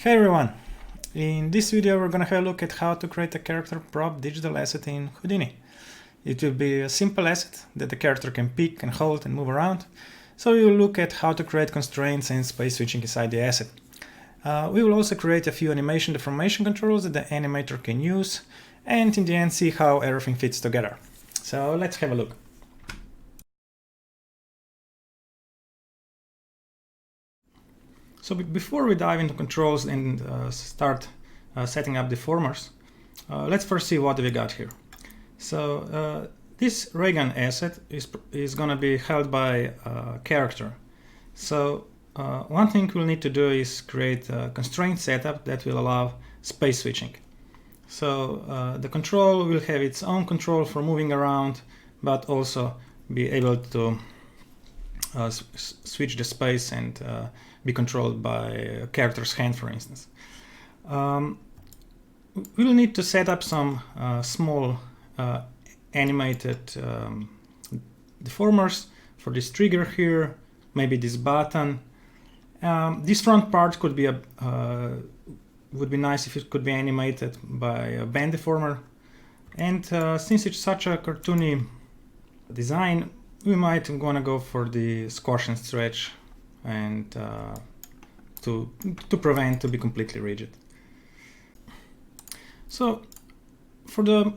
Hey everyone! In this video we're gonna have a look at how to create a character prop digital asset in Houdini. It will be a simple asset that the character can pick and hold and move around. So we will look at how to create constraints and space switching inside the asset. We will also create a few animation deformation controls that the animator can use, and in the end see how everything fits together. So let's have a look. So before we dive into controls and start setting up deformers, let's first see what we got here. So this ray gun asset is going to be held by a character. So one thing we'll need to do is create a constraint setup that will allow space switching. So the control will have its own control for moving around, but also be able to switch the space and be controlled by a character's hand, for instance. We'll need to set up some small animated deformers for this trigger here, maybe this button. This front part could be would be nice if it could be animated by a band deformer. And since it's such a cartoony design, we might want to go for the squash and stretch and to prevent to be completely rigid. So for the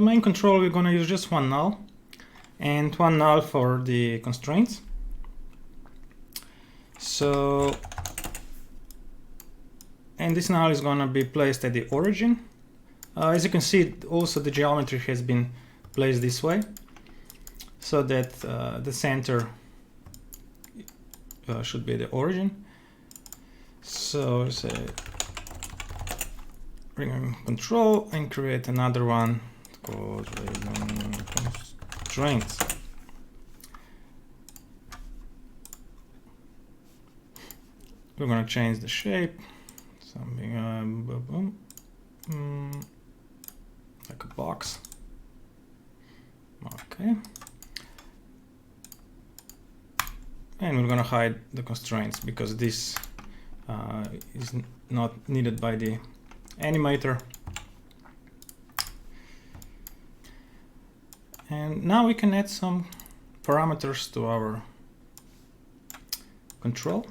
main control, we're going to use just one null and one null for the constraints. So, and this null is going to be placed at the origin. As you can see, also the geometry has been placed this way, so that the center should be the origin. So say bring control and create another one called constraints. We're going to change the shape, something like a box. Okay. And we're going to hide the constraints because this is not needed by the animator. And now we can add some parameters to our control.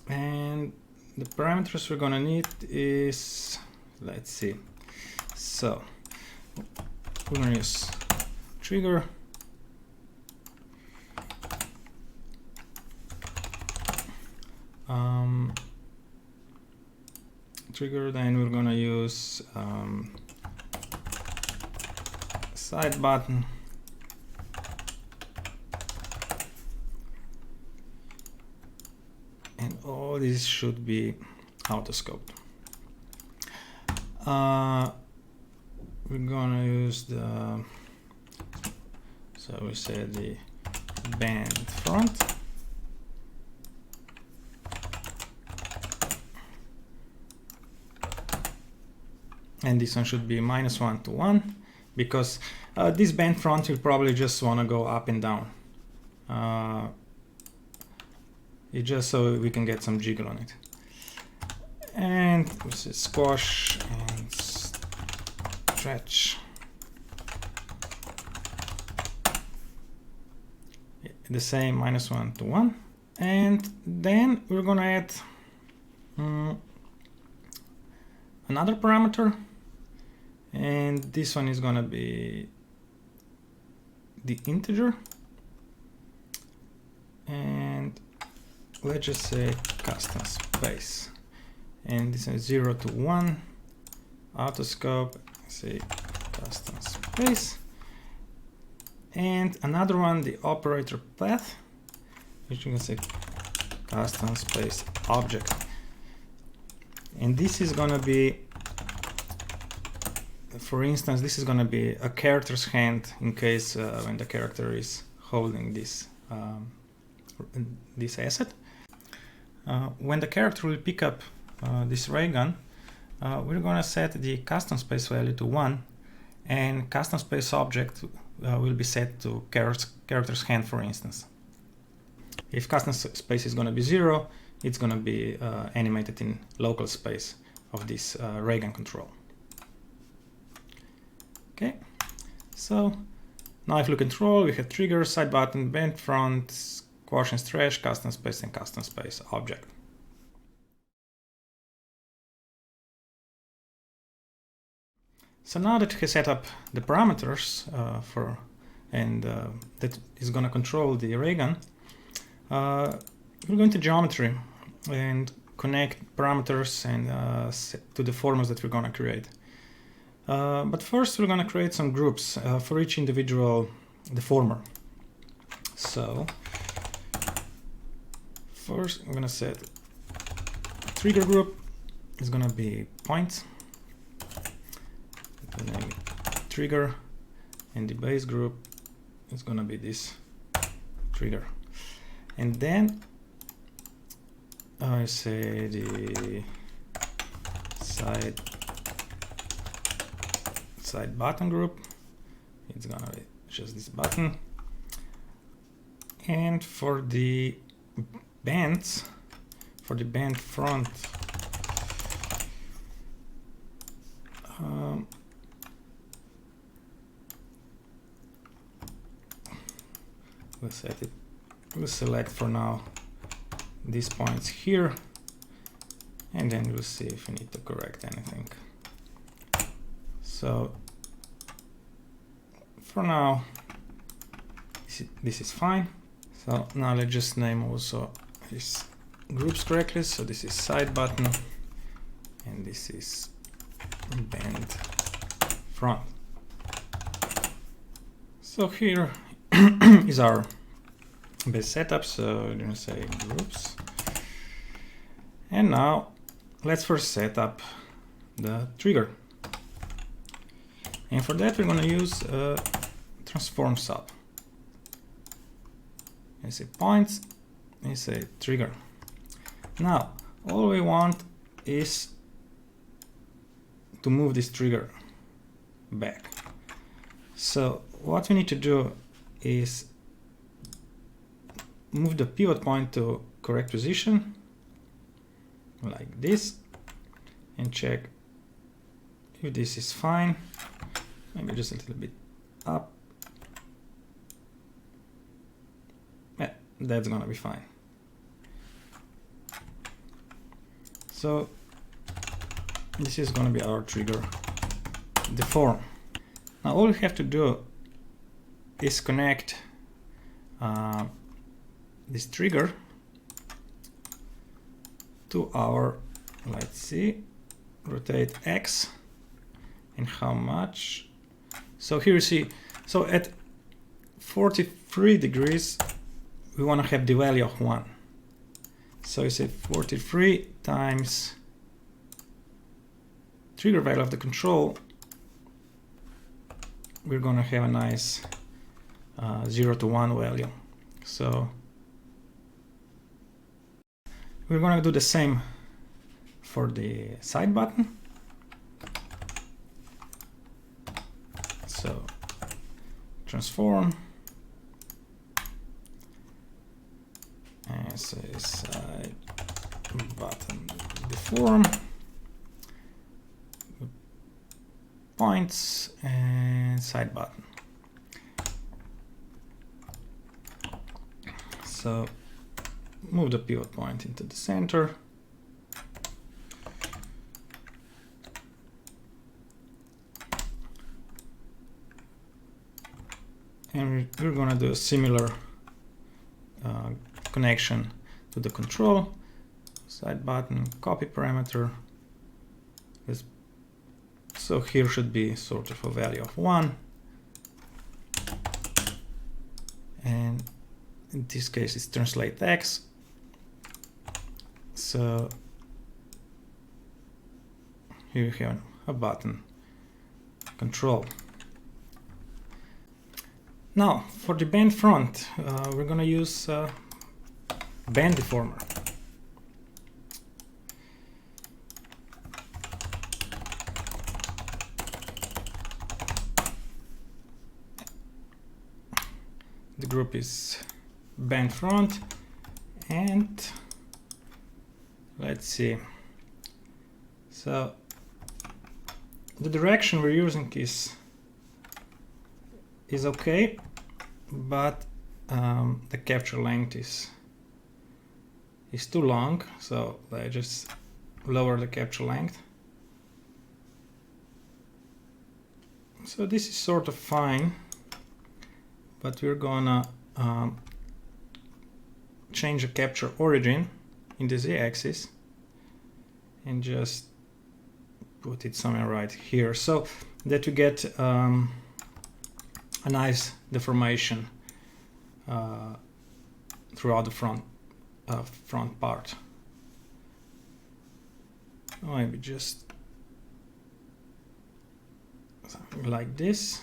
And the parameters we're gonna need is, let's see, so we're gonna use trigger, then we're gonna use side button, and all this should be auto-scoped. We're gonna use the, so we say the band front. And this one should be -1 to 1, because this band front will probably just want to go up and down. It's just so we can get some jiggle on it. And we say squash and stretch. The same -1 to 1. And then we're gonna add another parameter, and this one is gonna be the integer, and let's just say custom space, and this is 0 to 1 autoscope, say custom space, and another one, the operator path, which you can say custom space object. And this is going to be, for instance, this is going to be a character's hand in case when the character is holding this this asset. when the character will pick up this ray gun, we're going to set the custom space value to 1, and custom space object will be set to character's hand, for instance. If custom space is going to be 0, it's going to be animated in local space of this ray gun control. Okay, so now if we control, we have trigger, side button, bend front, squash and stretch, custom space, and custom space object. So now that we set up the parameters that is going to control the ray gun, we'll go into geometry and connect parameters and to the formers that we're going to create. But first we're going to create some groups for each individual deformer. So first I'm going to set a trigger group. It's going to be point, trigger, and the base group is going to be this trigger. And then I say the side button group, it's gonna be just this button. And for the bands, for the band front, we'll set it. We'll select for now these points here, and then we'll see if we need to correct anything. So for now, this is fine. So now let's just name also these groups correctly. So this is side button, and this is band front. So here is our base setup. So we're going to say groups. And now let's first set up the trigger. And for that we're going to use transform sub. I say points, and I say trigger. Now all we want is to move this trigger back. So what we need to do is move the pivot point to correct position like this, and check if this is fine. Maybe just a little bit up. Yeah, that's gonna be fine. So this is gonna be our trigger deform. Now all we have to do is connect this trigger to our, let's see, rotate X, and how much. So here you see, so at 43 degrees we want to have the value of 1. So you say 43 times trigger value of the control, we're going to have a nice 0 to 1 value. So we're going to do the same for the side button. So transform, and say side button deform, points, and side button. So move the pivot point into the center. And we're going to do a similar connection to the control. Side button, copy parameter. So here should be sort of a value of 1. And in this case it's translate X. So here you have a button control. Now for the band front, we're going to use band deformer. the group is band front, and let's see. So the direction we're using is okay, but the capture length is too long, so I just lower the capture length. So this is sort of fine, but we're gonna change the capture origin in the z-axis and just put it somewhere right here, so that you get a nice deformation throughout the front part. Maybe just something like this.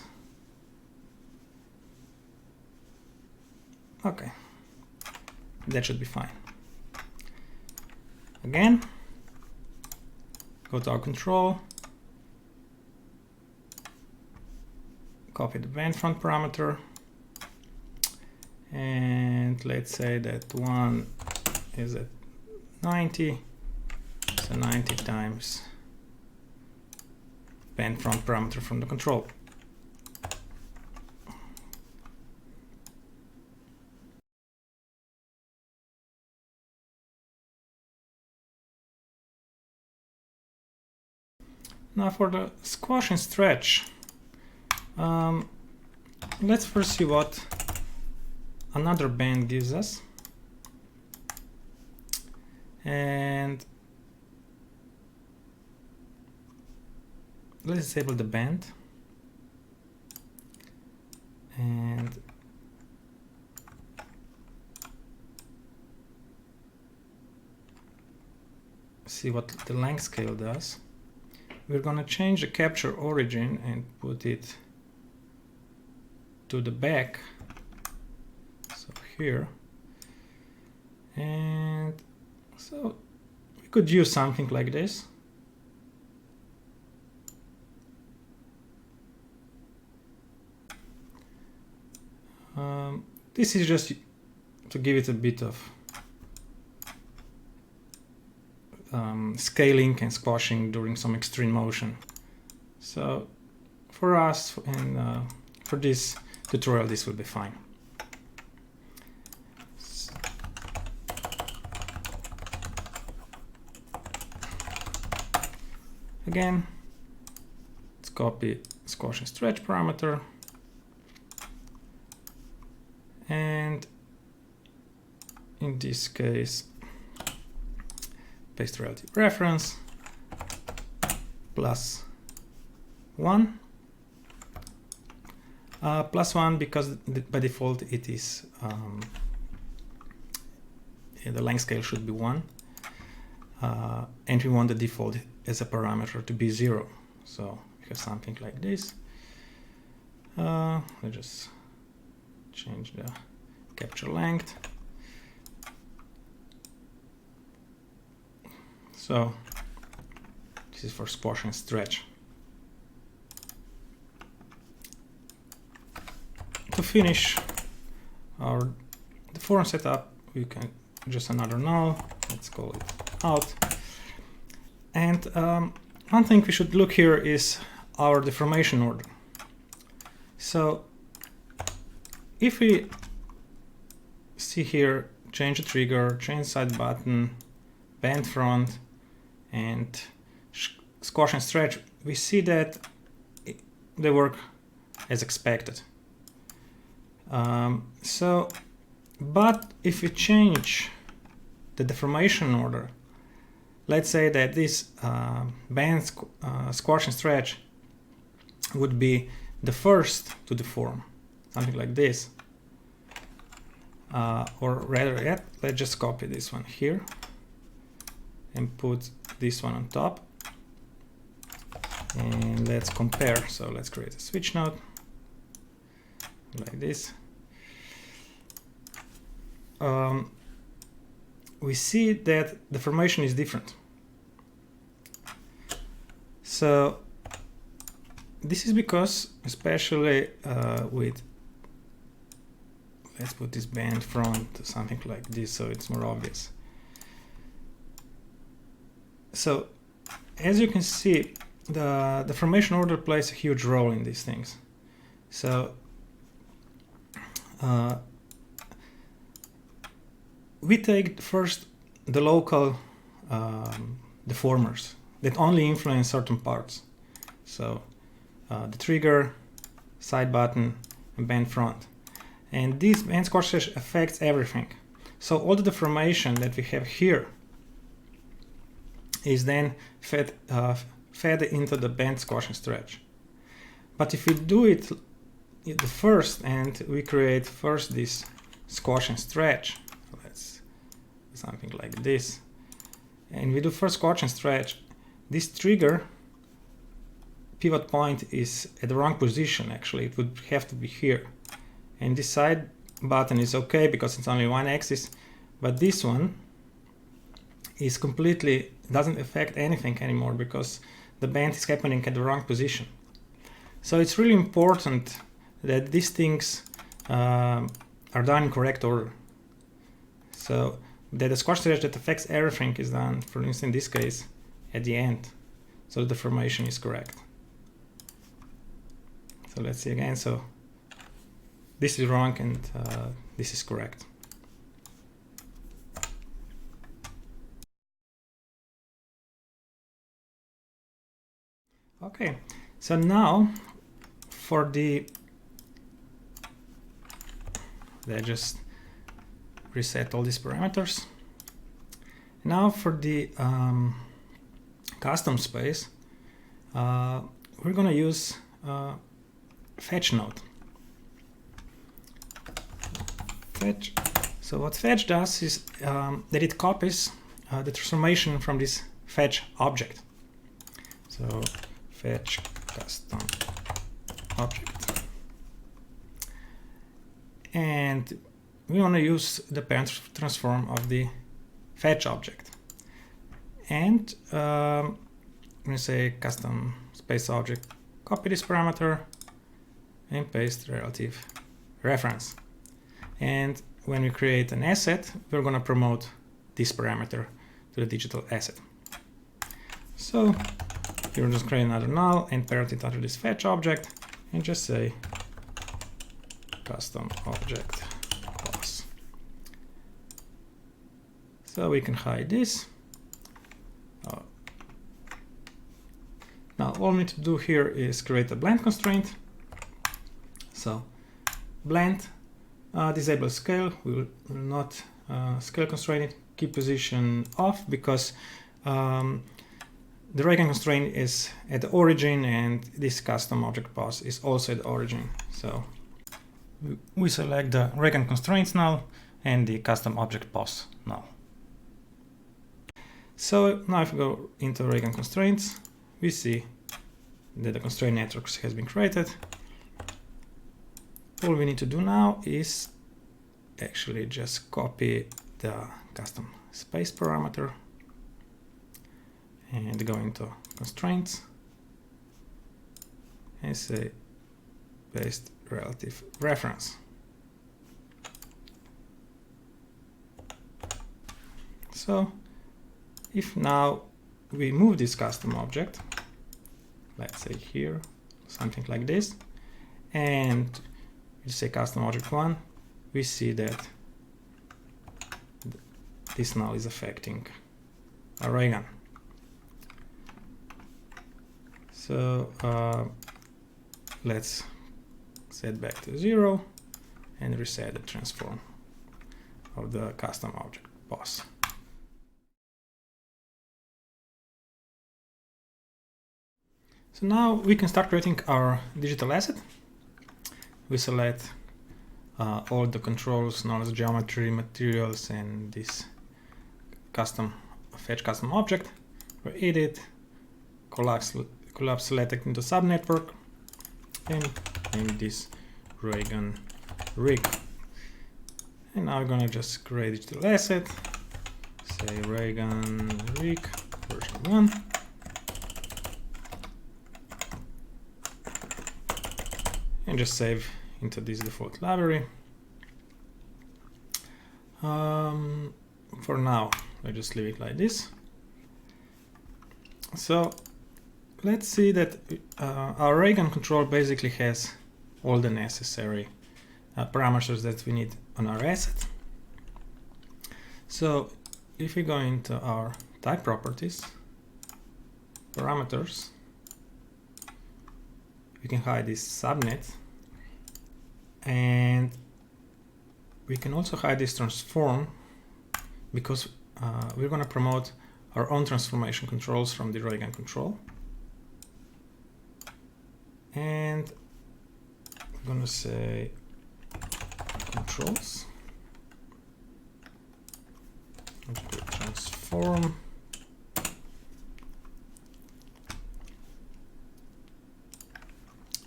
Okay, that should be fine. Again, go to our control, copy the band front parameter, and let's say that one is at 90, so 90 times band front parameter from the control. Now for the squash and stretch, let's first see what another band gives us. And let's disable the band and see what the length scale does. We're going to change the capture origin and put it to the back, so here, and so we could use something like this. This is just to give it a bit of scaling and squashing during some extreme motion. So for us and for this tutorial, this will be fine. Again, let's copy squash and stretch parameter, and in this case paste relative reference +1, +1 because by default it is the length scale should be 1, and we want the default as a parameter to be 0, so we have something like this. Let's just change the capture length. So this is for squash and stretch. To finish the form setup, we can just another null. Let's call it out. And one thing we should look here is our deformation order. So if we see here, change the trigger, change side button, band front, and squash and stretch, we see that they work as expected. But if we change the deformation order, let's say that this band squash and stretch would be the first to deform, something like this, or rather yet, let's just copy this one here and put this one on top, and let's compare. So let's create a switch node like this. We see that the formation is different. So this is because, especially with let's put this band front, something like this, so it's more obvious. So as you can see, the formation order plays a huge role in these things. So we take first the local deformers that only influence certain parts. So the trigger, side button, and band front. And this band squash stretch affects everything. So all the deformation that we have here is then fed into the band squash and stretch. But if we do it the first and we create first this squash and stretch, let's do something like this, and we do first squash and stretch, this trigger pivot point is at the wrong position. Actually, it would have to be here. And this side button is okay because it's only one axis, but this one is completely doesn't affect anything anymore because the bend is happening at the wrong position. So it's really important that these things are done in correct order. So that the squash stretch that affects everything is done, for instance in this case, at the end, so the formation is correct. So let's see again. So this is wrong and this is correct. Okay, so now for let's just reset all these parameters. Now for the custom space, we're gonna use fetch node. Fetch. So what fetch does is that it copies the transformation from this fetch object. So fetch custom object, and we want to use the parent transform of the fetch object. And I'm going to say custom space object, copy this parameter and paste relative reference. And when we create an asset, we're going to promote this parameter to the digital asset. So you'll just create another null and parent it under this fetch object and just say custom object boss. So we can hide this. Now all we need to do here is create a blend constraint. So blend, disable scale, we will not scale constrain it, keep position off because the Raygun constraint is at the origin and this custom object boss is also at the origin. So we select the Raygun constraints null and the custom object boss null. So now if we go into Raygun constraints, we see that the constraint network has been created. All we need to do now is actually just copy the custom space parameter and go into constraints and say paste relative reference. So if now we move this custom object, let's say here, something like this, and we say custom object 1, we see that this null is affecting our Raygun. So let's set back to 0 and reset the transform of the custom object boss. So now we can start creating our digital asset. We select all the controls known as geometry, materials, and this custom fetch custom object. We edit, collapse select into subnetwork, and name this Raygun rig. And now we're gonna just create a digital asset. Say Raygun rig version 1. And just save into this default library. For now, I just leave it like this. So let's see that our ray gun control basically has all the necessary parameters that we need on our asset. So if we go into our type properties, parameters, we can hide this subnet, and we can also hide this transform, because we're going to promote our own transformation controls from the ray gun control. And I'm going to say controls, transform,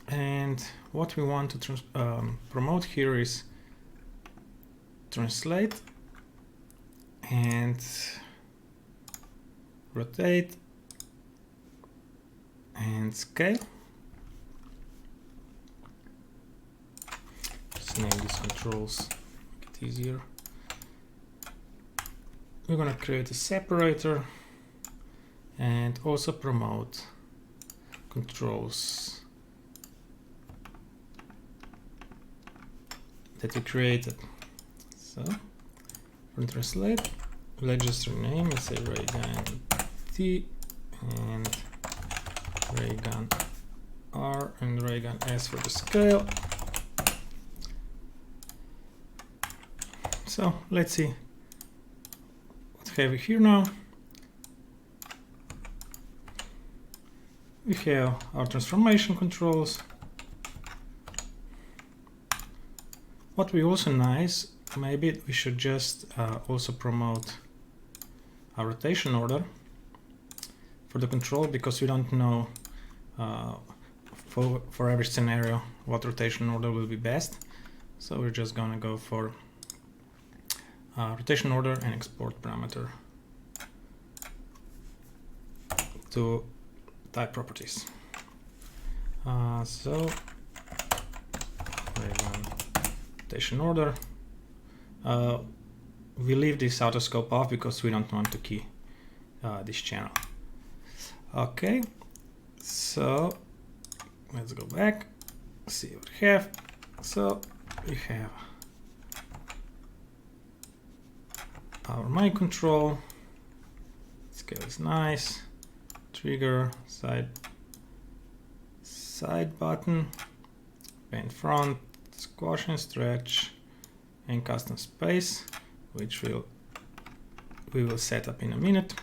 and what we want to promote here is translate and rotate and scale. Just name these controls, make it easier. We're going to create a separator and also promote controls that we created. So for translate, let's just rename, let's say raygun T and raygun R and raygun S for the scale. So let's see what have we here now. We have our transformation controls. What we also nice, maybe we should just also promote a rotation order for the control, because we don't know for every scenario what rotation order will be best. So we're just gonna go for rotation order and export parameter to type properties. So rotation order. We leave this auto scope off because we don't want to key this channel. Okay, so let's go back, see what we have. So we have our mic control, scale is nice, trigger, side button, bend front, squash and stretch, and custom space, which we will set up in a minute.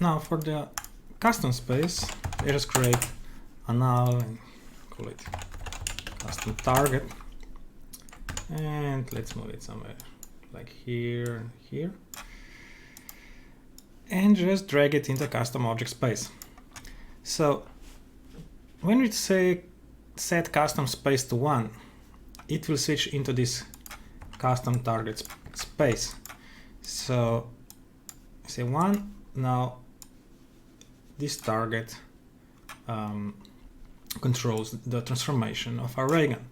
Now for the custom space, let us create a null and call it custom target, and let's move it somewhere like here and here, and just drag it into custom object space. So when we say set custom space to 1, it will switch into this custom target space. So say 1, now this target controls the transformation of our ray gun.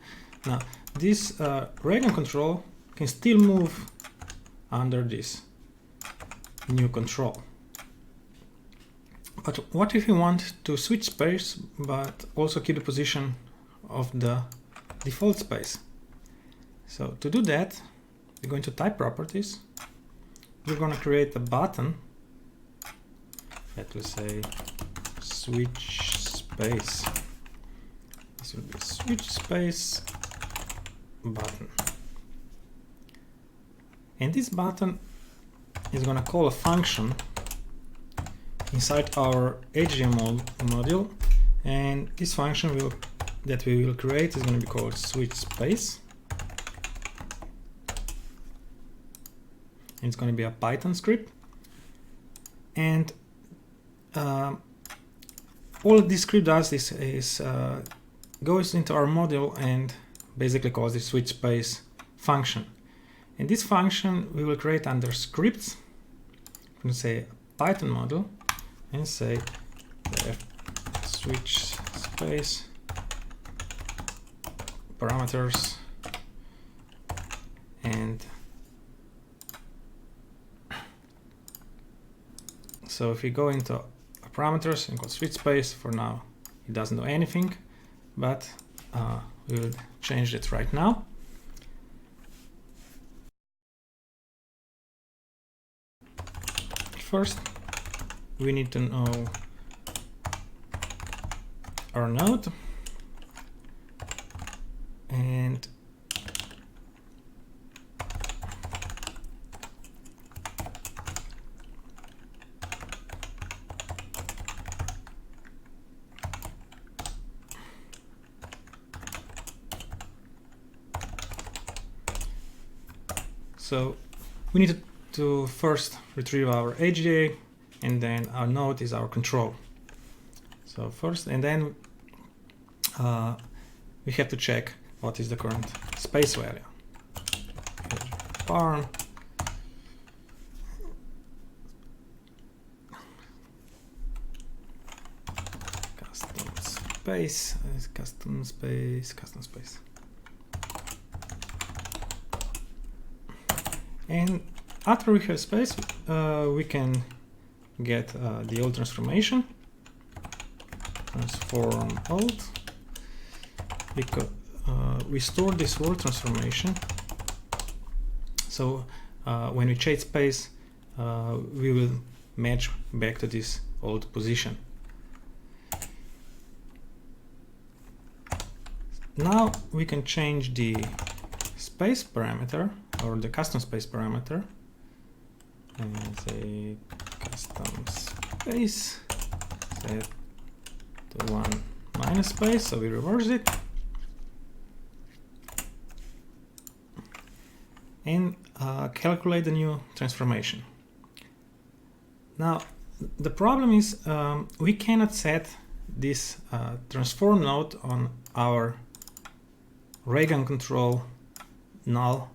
Now this ray gun control can still move under this new control. But what if we want to switch space but also keep the position of the default space? So to do that, we're going to type properties. We're going to create a button that will say switch space. This will be a switch space button. And this button is going to call a function inside our HDMI module, and this function that we will create is going to be called switch space. And it's going to be a Python script, and all this script does is goes into our module and basically calls the switch space function. And this function we will create under scripts. I'm going to say Python module and say def switch space parameters, and so if we go into parameters and call switch space, for now it doesn't do anything, but we will change it right now. First, we need to know our node, and so we need to first retrieve our HDA, and then our node is our control. So first, and then we have to check what is the current space value. Parm custom space. And after we have space, we can get the old transformation, transform old, because we store this old transformation. So when we change space, we will match back to this old position. Now we can change the space parameter, or the custom space parameter, and say custom space set to 1 minus space, so we reverse it, and calculate the new transformation. Now the problem is we cannot set this transform node on our ray gun control null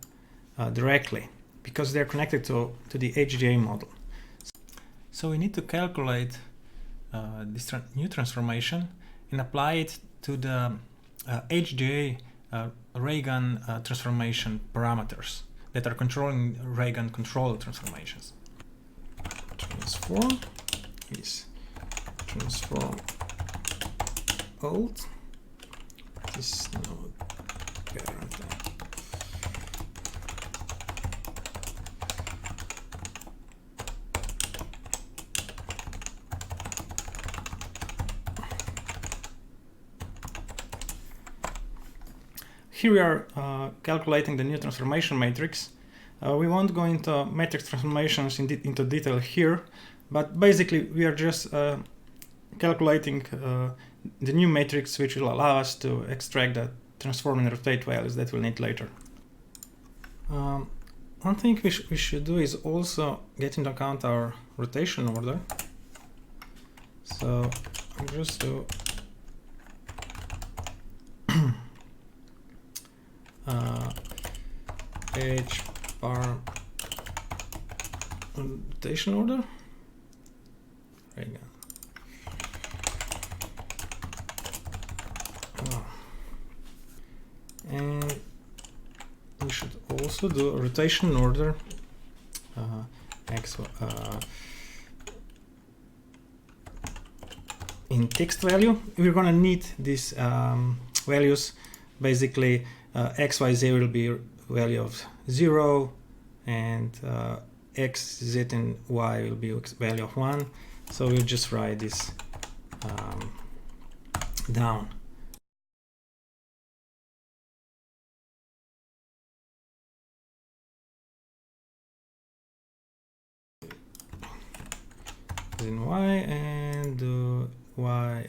directly, because they're connected to the HDA model. So we need to calculate this new transformation and apply it to the HDA ray gun transformation parameters that are controlling ray gun control transformations. Transform is transform old. This node parent. Here we are calculating the new transformation matrix. We won't go into matrix transformations into detail here, but basically we are just calculating the new matrix, which will allow us to extract the transform and rotate values that we'll need later. One thing we should do is also get into account our rotation order. So I'm just do h bar rotation order. Right now. And we should also do a rotation order in text value. We're going to need these values. Basically x, y, z will be value of 0, and x, z, and y will be value of 1. So we'll just write this down. In y and do y.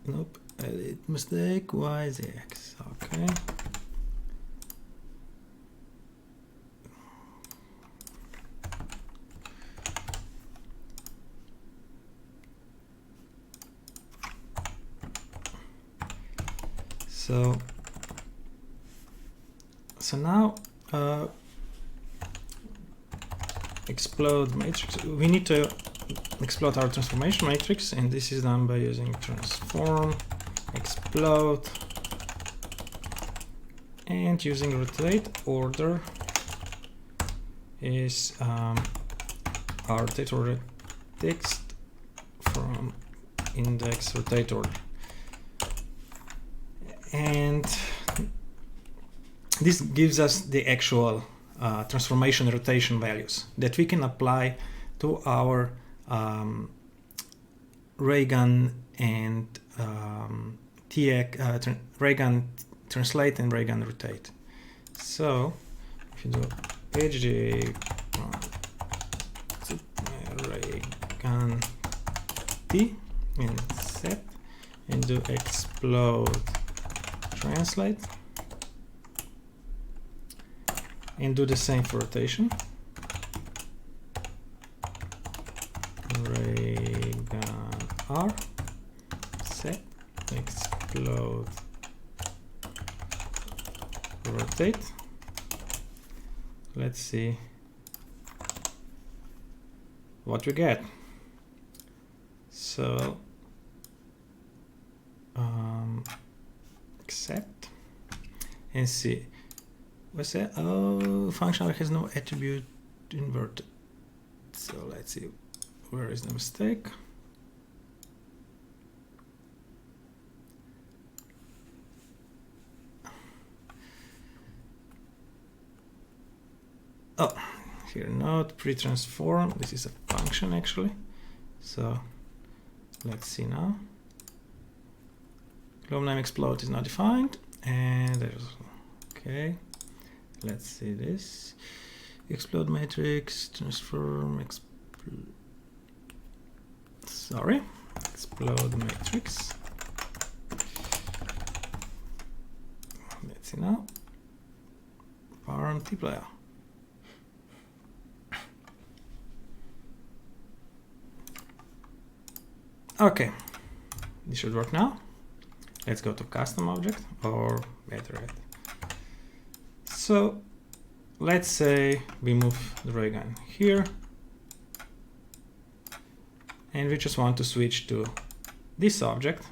Nope, edit mistake, y, z, x. Okay. So So now explode matrix. We need to explode our transformation matrix, and this is done by using transform explode and using rotate order is our rotate order text from index rotate order, and this gives us the actual transformation rotation values that we can apply to our ray gun and ray gun translate and ray gun rotate. So if you do hd ray gun t and set and do explode translate and do the same for rotation, ray gun r set explode rotate. Let's see what we get. So accept and see. What's that? Oh, functional has no attribute inverted. So let's see where is the mistake. Oh, here not pre-transform. This is a function actually. So let's see now. Globe name explode is not defined, and there's okay. Let's see this. Explode matrix transform explode matrix. Let's see now. Power multiplier. Okay, this should work now. Let's go to custom object, or better yet. So let's say we move the ray gun here, and we just want to switch to this object,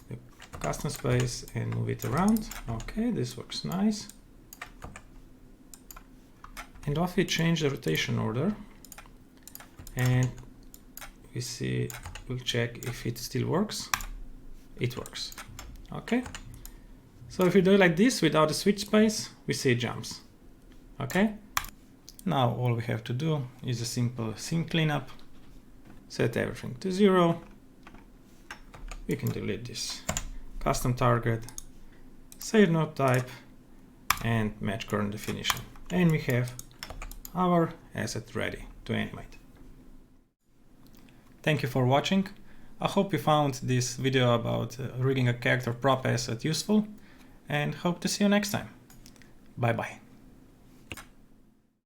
the custom space, and move it around. Okay, this works nice. And off we change the rotation order, and we see, we'll check if it still works. It works. Okay. So if we do it like this without the switch space, we see it jumps. Okay. Now all we have to do is a simple scene cleanup. Set everything to 0. We can delete this custom target, save node type, and match current definition. And we have our asset ready to animate. Thank you for watching. I hope you found this video about rigging a character prop asset useful, and hope to see you next time. Bye bye.